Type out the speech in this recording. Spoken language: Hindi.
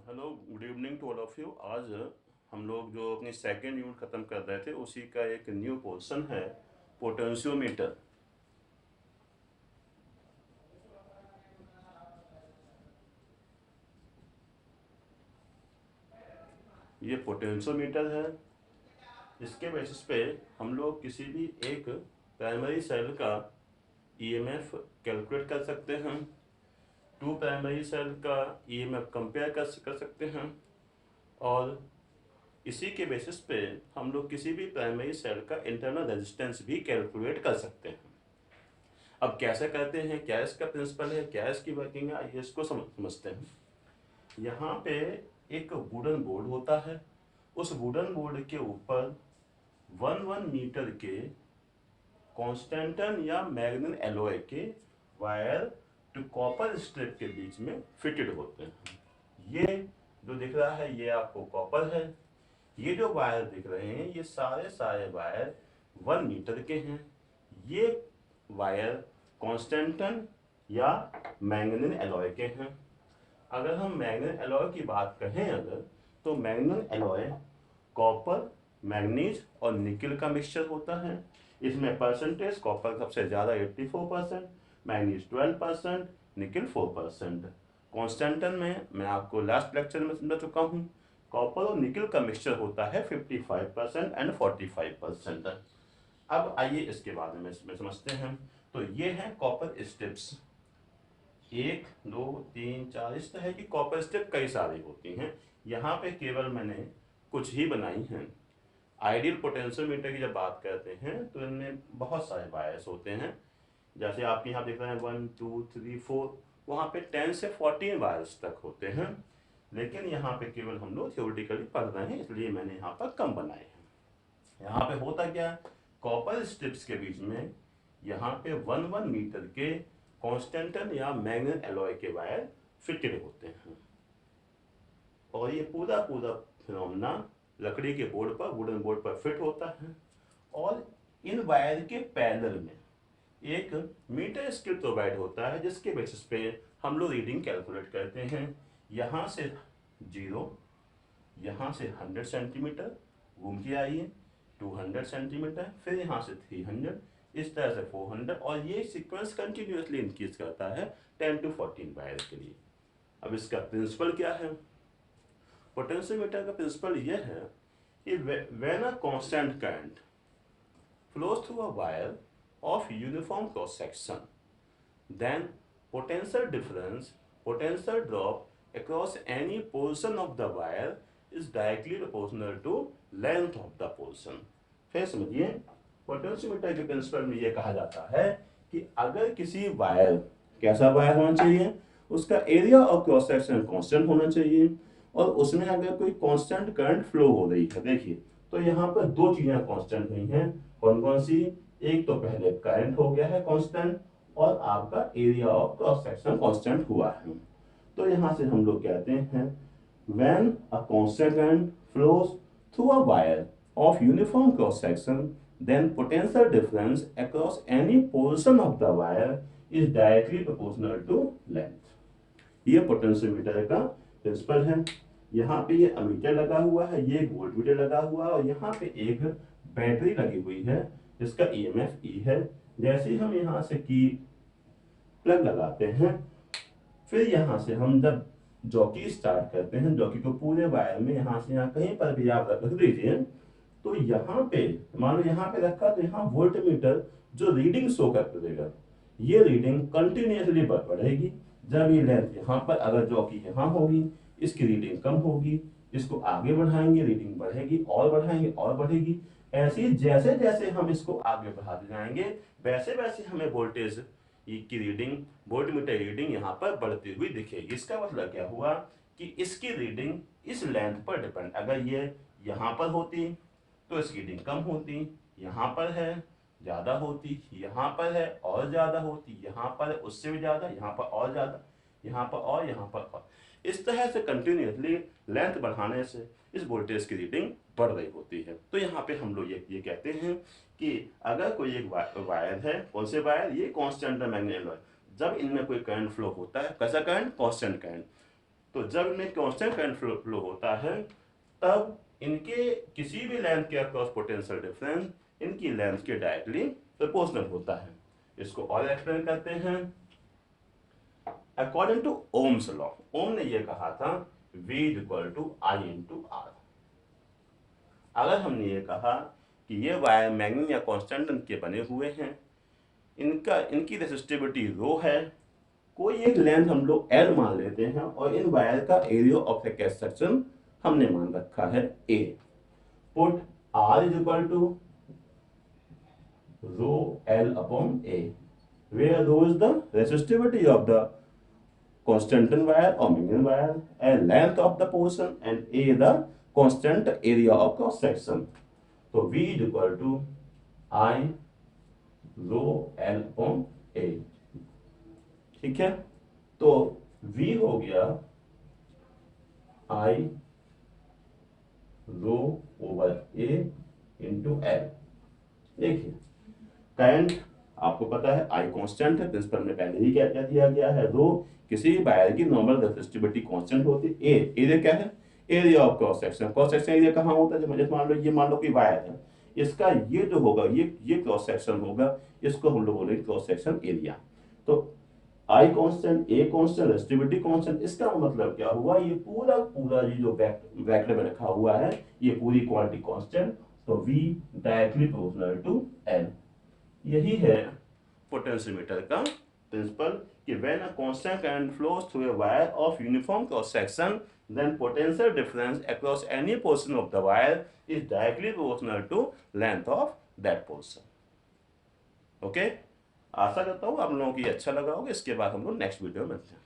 Hello, good evening to all of you. आज हम लोग जो अपनी सेकेंड यूनिट ख़त्म कर रहे थे उसी का एक न्यू पोर्शन है, पोटेंशियोमीटर। ये पोटेंशियोमीटर है। इसके बेसिस पे हम लोग किसी भी एक प्राइमरी सेल का ईएमएफ कैलकुलेट कर सकते हैं, टू प्राइमरी सेल का ईएमएफ कंपेयर कर सकते हैं, और इसी के बेसिस पे हम लोग किसी भी प्राइमरी सेल का इंटरनल रेजिस्टेंस भी कैलकुलेट कर सकते हैं। अब कैसे करते हैं, क्या इसका प्रिंसिपल है, क्या इसकी वर्किंग है, आइए इसको समझते हैं। यहाँ पे एक वुडन बोर्ड होता है। उस वुडन बोर्ड के ऊपर 1 मीटर के कॉन्स्टेंटन या मैग्नीन एलॉय के वायर टू कॉपर स्ट्रिप के बीच में फिटेड होते हैं। ये जो दिख रहा है ये आपको कॉपर है। ये जो वायर दिख रहे हैं ये सारे सारे वायर 1 मीटर के हैं। ये वायर कॉन्स्टेंटन या मैंगनीज एलॉय के हैं। अगर हम मैंगनीज एलॉय की बात कहें तो मैंगनीज एलॉय कॉपर, मैंगनीज और निकल का मिक्सचर होता है। इसमें परसेंटेज कॉपर सबसे ज़्यादा 84%, मैंगनीज 12%, निकल 4%। कॉन्स्टेंटन में मैं आपको लास्ट लेक्चर में समझा चुका हूँ, कॉपर और निकल का मिक्सचर होता है 55% एंड 45%। अब आइए इसके बारे में समझते हैं। तो ये है कॉपर स्ट्रिप्स, 1 2 3 4। इस तरह की कॉपर स्ट्रिप कई सारी होती हैं। यहाँ पे केवल मैंने कुछ ही बनाई हैं। आइडियल पोटेंशियोमीटर की जब बात करते हैं तो इनमें बहुत सारे बायस होते हैं। जैसे आप यहाँ देख रहे हैं 1 2 3 4, वहाँ पे 10 से 14 वायर्स तक होते हैं। लेकिन यहाँ पे केवल हम लोग थ्योरेटिकली पढ़ रहे हैं, इसलिए मैंने यहाँ पर कम बनाए हैं। यहाँ पे होता क्या है, कॉपर स्ट्रिप्स के बीच में यहाँ पे 1 मीटर के कॉन्स्टेंटन या मैग्नेट एलॉय के वायर फिटेड होते हैं। और ये पूरा पूरा फिनोमेना लकड़ी के बोर्ड पर, वुडन बोर्ड पर फिट होता है। और इन वायर के पैरेलल में एक मीटर स्क्रिप्ट प्रोवाइड होता है, जिसके बेसिस पे हम लोग रीडिंग कैलकुलेट करते हैं। यहाँ से 0, यहाँ से 100 सेंटीमीटर घूम के आइए, 200 सेंटीमीटर, फिर यहाँ से 300, इस तरह से 400, और ये सीक्वेंस कंटिन्यूसली इंक्रीज करता है 10 to 14 वायर के लिए। अब इसका प्रिंसिपल क्या है, पोटेंशियोमीटर का प्रिंसिपल ये है कि when a constant current flows through a wire of uniform cross section, then potential difference, potential drop across any portion of the wire is directly proportional to length of the portion। फिर समझिए, पोटेंशियोमीटर के प्रिंसिपल में यह कहा जाता है कि अगर किसी वायर, कैसा वायर होना चाहिए, उसका area of cross section constant होना चाहिए, और उसमें अगर कोई कांस्टेंट करंट फ्लो हो रही है, देखिए तो यहाँ पर दो चीजें कांस्टेंट हुई हैं। कौन कौन सी, एक तो पहले करंट हो गया है कांस्टेंट, और आपका area of cross section constant हुआ है। तो यहाँ से हम लोग कहते हैं when a constant current flows through a wire of uniform cross section, then potential difference across any portion of the wire is directly proportional to length। ये पोटेंशियोमीटर का प्रिंसिपल है। यहाँ पे ये अमीटर लगा हुआ है, ये वोल्टमीटर लगा हुआ है, और यहाँ पे एक बैटरी लगी हुई है जिसका ईएमएफ ई है। जैसे ही हम यहाँ से की प्लग लगाते हैं, फिर यहाँ से हम जब जॉकी स्टार्ट करते हैं, जॉकी को पूरे वायर में यहाँ से यहाँ कहीं पर भी आप रख दीजिए, तो यहाँ पे मान लो यहाँ पे रखा, तो यहाँ वोल्टमीटर जो रीडिंग शो कर देगा, ये रीडिंग कंटिन्यूसली बढ़ेगी। जब ये लेंथ यहाँ पर, अगर जॉकी यहाँ होगी, इसकी रीडिंग कम होगी, इसको आगे बढ़ाएंगे, रीडिंग बढ़ेगी, और बढ़ाएंगे और बढ़ेगी। ऐसे ही जैसे जैसे हम इसको आगे बढ़ाते जाएंगे, वैसे वैसे हमें वोल्टेज की रीडिंग, वोल्टमीटर रीडिंग यहाँ पर बढ़ती हुई दिखेगी। इसका मतलब क्या हुआ कि इसकी रीडिंग इस लेंथ पर डिपेंड, अगर ये यहाँ पर होती तो इसकी रीडिंग कम होती, यहाँ पर है ज्यादा होती, यहाँ पर है और ज्यादा होती, यहाँ पर है उससे भी ज्यादा, यहाँ पर और ज्यादा, यहाँ पर और, यहाँ पर और। इस तरह से कंटिन्यूसली लेंथ बढ़ाने से इस वोल्टेज की रीडिंग बढ़ रही होती है। तो यहाँ पे हम लोग ये कहते हैं कि अगर कोई एक वायर है, कौन से वायर, ये कांस्टेंट मैग्नेट एलॉय, जब इनमें कोई करंट फ्लो होता है, कैसा करंट, कांस्टेंट करंट, तो जब इनमें कांस्टेंट करंट फ्लो होता है तब इनके किसी भी लेंथ के अक्रॉस पोटेंशियल डिफरेंस इनकी लेंथ के डायरेक्टली प्रोपोर्शनल होता है। इसको और एक्सप्लेन करते हैं। अकॉर्डिंग टू ओम्स लॉ, ओम ने यह कहा था V = I × R। अगर हमने ये कहा कि ये वायर मैग्नीज या कांस्टेंट के बने हुए हैं, इनकी रेसिस्टिविटी रो है, कोई एक लेंथ हम लोग L मान लेते हैं और इन वायर का area of the cross section हमने मान रखा है A। Put R = ρL/A, where rho is the resistivity of the constant wire or Mangan wire and length of the portion and A the constant area of cross section। तो V = I ρL/A। ठीक है, तो V हो गया I ρ/A × L। देखिए करंट आपको पता है I कांस्टेंट है, प्रिंसिपल में पहले ही क्या दिया गया है, रो किसी भी वायर की नॉर्मल रेसिस्टिविटी कांस्टेंट होती है। एरिया क्या है, area of cross section. Cross section area कहाँ होता है, जैसे मान लो कि वायर है, इसका ये जो होगा ये क्रॉस सेक्शन होगा, इसको हम लोग बोलेंगे क्रॉस सेक्शन एरिया। तो I constant, A constant, resistivity constant, इसका मतलब क्या हुआ, ये पूरा ये जो ब्रैकेट में रखा हुआ है ये पूरी क्वांटिटी कांस्टेंट, तो V directly proportional to L। यही है पोटेंशियोमीटर का प्रिंसिपल कि when a constant current flows through a wire of uniform cross section then potential difference across any portion of the wire is directly proportional to length of that portion. Okay, आशा करता हूँ आप लोगों को ये अच्छा लगा होगा। इसके बाद हम लोग नेक्स्ट वीडियो में मिलते हैं।